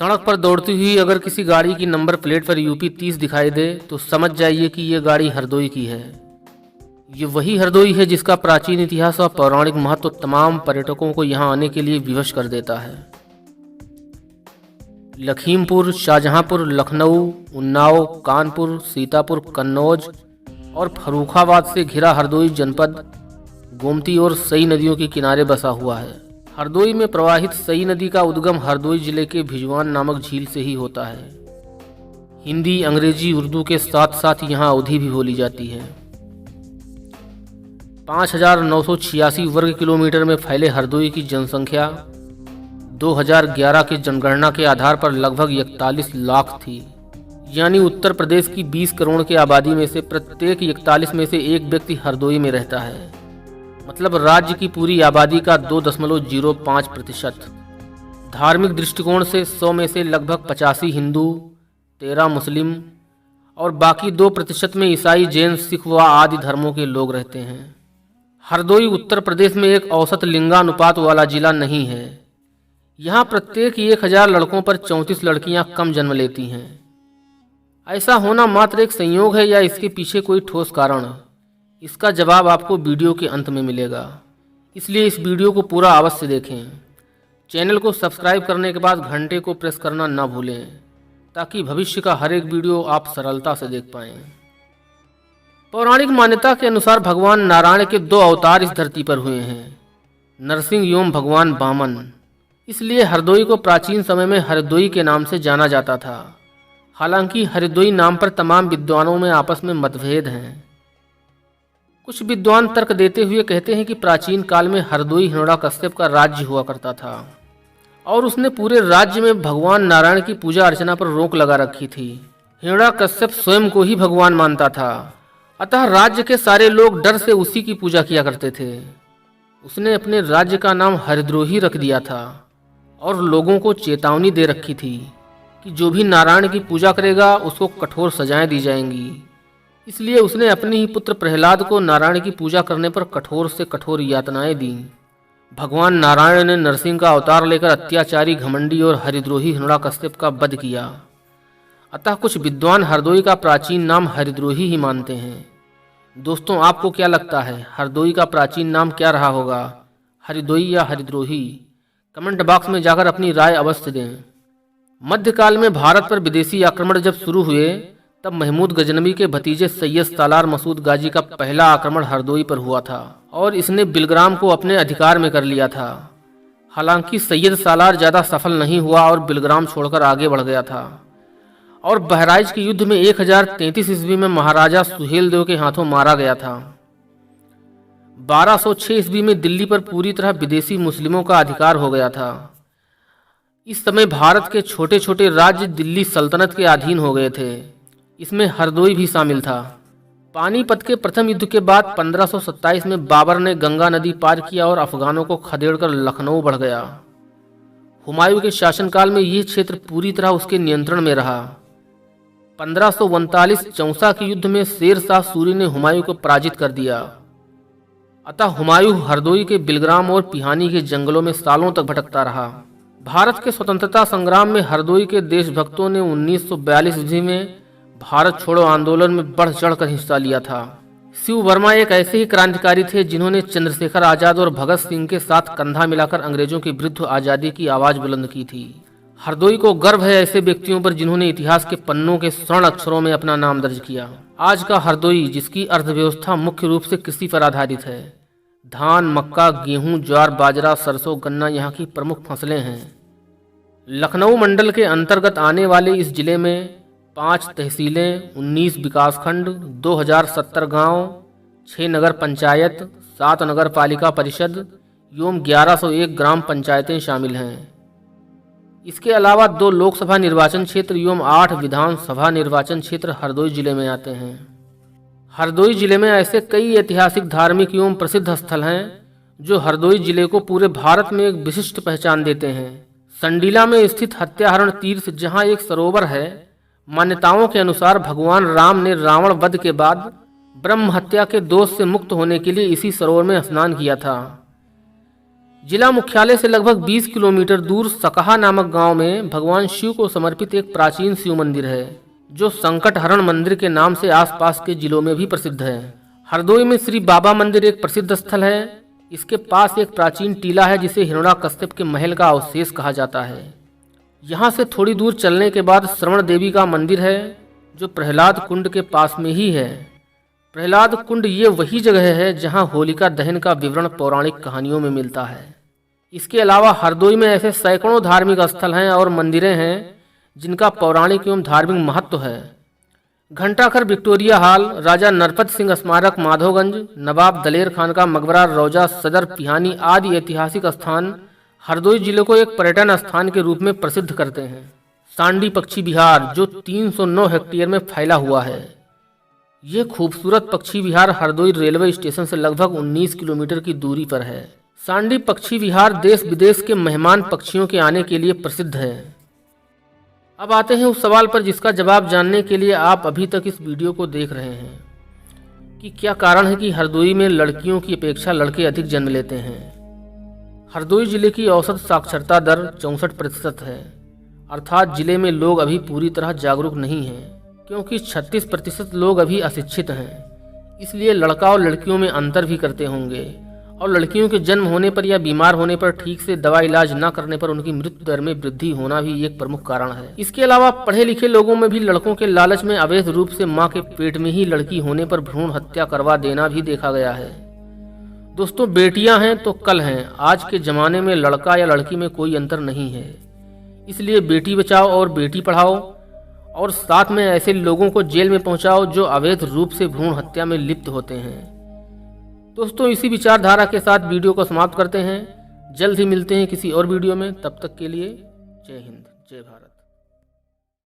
सड़क पर दौड़ती हुई अगर किसी गाड़ी की नंबर प्लेट पर यूपी 30 दिखाई दे तो समझ जाइए कि ये गाड़ी हरदोई की है। ये वही हरदोई है जिसका प्राचीन इतिहास और पौराणिक महत्व तमाम पर्यटकों को यहाँ आने के लिए विवश कर देता है। लखीमपुर, शाहजहांपुर, लखनऊ, उन्नाव, कानपुर, सीतापुर, कन्नौज और फर्रुखाबाद से घिरा हरदोई जनपद गोमती और सई नदियों के किनारे बसा हुआ है। हरदोई में प्रवाहित सई नदी का उद्गम हरदोई जिले के भिजवान नामक झील से ही होता है। हिंदी, अंग्रेजी, उर्दू के साथ साथ यहाँ अवधी भी बोली जाती है। 5,986 वर्ग किलोमीटर में फैले हरदोई की जनसंख्या 2011 की जनगणना के आधार पर लगभग 41 लाख थी। यानी उत्तर प्रदेश की 20 करोड़ की आबादी में से प्रत्येक 41 में से एक व्यक्ति हरदोई में रहता है। मतलब राज्य की पूरी आबादी का 2.05%। धार्मिक दृष्टिकोण से 100 में से लगभग 85 हिंदू, 13 मुस्लिम और बाकी 2% में ईसाई, जैन, सिख व आदि धर्मों के लोग रहते हैं। हरदोई उत्तर प्रदेश में एक औसत लिंगानुपात वाला जिला नहीं है। यहाँ प्रत्येक 1000 लड़कों पर 34 लड़कियाँ कम जन्म लेती हैं। ऐसा होना मात्र एक संयोग है या इसके पीछे कोई ठोस कारण? इसका जवाब आपको वीडियो के अंत में मिलेगा, इसलिए इस वीडियो को पूरा अवश्य देखें। चैनल को सब्सक्राइब करने के बाद घंटे को प्रेस करना ना भूलें ताकि भविष्य का हर एक वीडियो आप सरलता से देख पाएं। पौराणिक मान्यता के अनुसार भगवान नारायण के 2 अवतार इस धरती पर हुए हैं, नरसिंह एवं भगवान वामन। इसलिए हरदोई को प्राचीन समय में हरदोई के नाम से जाना जाता था। हालांकि हरदोई नाम पर तमाम विद्वानों में आपस में मतभेद हैं। कुछ विद्वान तर्क देते हुए कहते हैं कि प्राचीन काल में हरदोई हिरण्याकश्यप का राज्य हुआ करता था और उसने पूरे राज्य में भगवान नारायण की पूजा अर्चना पर रोक लगा रखी थी। हिरण्याकश्यप स्वयं को ही भगवान मानता था, अतः राज्य के सारे लोग डर से उसी की पूजा किया करते थे। उसने अपने राज्य का नाम हरिद्रोही रख दिया था और लोगों को चेतावनी दे रखी थी कि जो भी नारायण की पूजा करेगा उसको कठोर सजाएं दी जाएंगी। इसलिए उसने अपने ही पुत्र प्रहलाद को नारायण की पूजा करने पर कठोर से कठोर यातनाएं दी। भगवान नारायण ने नरसिंह का अवतार लेकर अत्याचारी, घमंडी और हरिद्रोही हिरण्याकश्यप का वध किया। अतः कुछ विद्वान हरदोई का प्राचीन नाम हरिद्रोही ही मानते हैं। दोस्तों, आपको क्या लगता है हरदोई का प्राचीन नाम क्या रहा होगा, हरिदोई या हरिद्रोही? कमेंट बॉक्स में जाकर अपनी राय अवश्य दें। मध्यकाल में भारत पर विदेशी आक्रमण जब शुरू हुए तब महमूद गजनवी के भतीजे सैयद सालार मसूद गाजी का पहला आक्रमण हरदोई पर हुआ था और इसने बिलग्राम को अपने अधिकार में कर लिया था। हालांकि सैयद सालार ज़्यादा सफल नहीं हुआ और बिलग्राम छोड़कर आगे बढ़ गया था और बहराइच के युद्ध में 1033 ईस्वी में महाराजा सुहेलदेव के हाथों मारा गया था। 1206 ईस्वी में दिल्ली पर पूरी तरह विदेशी मुस्लिमों का अधिकार हो गया था। इस समय भारत के छोटे छोटे राज्य दिल्ली सल्तनत के अधीन हो गए थे। इसमें हरदोई भी शामिल था। पानीपत के प्रथम युद्ध के बाद 1527 में बाबर ने गंगा नदी पार किया और अफगानों को खदेड़कर लखनऊ बढ़ गया। हुमायूं के शासनकाल में यह क्षेत्र पूरी तरह उसके नियंत्रण में रहा। 1539 चौसा के युद्ध में शेर शाह सूरी ने हुमायूं को पराजित कर दिया। अतः हुमायूं हरदोई के बिलग्राम और पिहानी के जंगलों में सालों तक भटकता रहा। भारत के स्वतंत्रता संग्राम में हरदोई के देशभक्तों ने 1942 ईस्वी में भारत छोड़ो आंदोलन में बढ़ चढ़कर हिस्सा लिया था। शिव वर्मा एक ऐसे ही क्रांतिकारी थे जिन्होंने चंद्रशेखर आजाद और भगत सिंह के साथ कंधा मिलाकर अंग्रेजों के विरुद्ध आज़ादी की आवाज बुलंद की थी। हरदोई को गर्व है ऐसे व्यक्तियों पर जिन्होंने इतिहास के पन्नों के स्वर्ण अक्षरों में अपना नाम दर्ज किया। आज का हरदोई, जिसकी अर्थव्यवस्था मुख्य रूप से कृषि पर आधारित है, धान, मक्का, गेहूं, ज्वार, बाजरा, सरसों, गन्ना यहाँ की प्रमुख फसलें हैं। लखनऊ मंडल के अंतर्गत आने वाले इस जिले में 5 तहसीलें, 19 विकासखंड, 2070 गांव, 6 नगर पंचायत, 7 नगर पालिका परिषद एवं 1101 ग्राम पंचायतें शामिल हैं। इसके अलावा 2 लोकसभा निर्वाचन क्षेत्र एवं 8 विधानसभा निर्वाचन क्षेत्र हरदोई जिले में आते हैं। हरदोई जिले में ऐसे कई ऐतिहासिक, धार्मिक एवं प्रसिद्ध स्थल हैं जो हरदोई जिले को पूरे भारत में एक विशिष्ट पहचान देते हैं। संडीला में स्थित हत्याहरण तीर्थ, जहां एक सरोवर है, मान्यताओं के अनुसार भगवान राम ने रावण वध के बाद ब्रह्म हत्या के दोष से मुक्त होने के लिए इसी सरोवर में स्नान किया था। जिला मुख्यालय से लगभग 20 किलोमीटर दूर सकहा नामक गांव में भगवान शिव को समर्पित एक प्राचीन शिव मंदिर है, जो संकट हरण मंदिर के नाम से आसपास के जिलों में भी प्रसिद्ध है। हरदोई में श्री बाबा मंदिर एक प्रसिद्ध स्थल है। इसके पास एक प्राचीन टीला है जिसे हिरण्याकश्यप के महल का अवशेष कहा जाता है। यहाँ से थोड़ी दूर चलने के बाद श्रवण देवी का मंदिर है, जो प्रहलाद कुंड के पास में ही है। प्रहलाद कुंड ये वही जगह है जहाँ होलिका दहन का विवरण पौराणिक कहानियों में मिलता है। इसके अलावा हरदोई में ऐसे सैकड़ों धार्मिक स्थल हैं और मंदिरें हैं जिनका पौराणिक एवं धार्मिक महत्व है। घंटाघर विक्टोरिया हॉल, राजा नरपत सिंह स्मारक माधोगंज, नवाब दलेर खान का मकबरा, रौजा, सदर पिहानी आदि ऐतिहासिक स्थान हरदोई जिले को एक पर्यटन स्थान के रूप में प्रसिद्ध करते हैं। सांडी पक्षी विहार, जो 309 हेक्टेयर में फैला हुआ है। ये खूबसूरत पक्षी विहार हरदोई रेलवे स्टेशन से लगभग 19 किलोमीटर की दूरी पर है। सांडी पक्षी विहार देश विदेश के मेहमान पक्षियों के आने के लिए प्रसिद्ध है। अब आते हैं उस सवाल पर जिसका जवाब जानने के लिए आप अभी तक इस वीडियो को देख रहे हैं कि क्या कारण है कि हरदोई में लड़कियों की अपेक्षा लड़के अधिक जन्म लेते हैं। हरदोई जिले की औसत साक्षरता दर 64% है, अर्थात जिले में लोग अभी पूरी तरह जागरूक नहीं हैं, क्योंकि 36% लोग अभी अशिक्षित हैं। इसलिए लड़का और लड़कियों में अंतर भी करते होंगे, और लड़कियों के जन्म होने पर या बीमार होने पर ठीक से दवा इलाज न करने पर उनकी मृत्यु दर में वृद्धि होना भी एक प्रमुख कारण है। इसके अलावा पढ़े लिखे लोगों में भी लड़कों के लालच में अवैध रूप से मां के पेट में ही लड़की होने पर भ्रूण हत्या करवा देना भी देखा गया है। दोस्तों, बेटियां हैं तो कल हैं। आज के जमाने में लड़का या लड़की में कोई अंतर नहीं है। इसलिए बेटी बचाओ और बेटी पढ़ाओ, और साथ में ऐसे लोगों को जेल में पहुंचाओ जो अवैध रूप से भ्रूण हत्या में लिप्त होते हैं। दोस्तों, इसी विचारधारा के साथ वीडियो को समाप्त करते हैं। जल्द ही मिलते हैं किसी और वीडियो में। तब तक के लिए जय हिंद, जय भारत।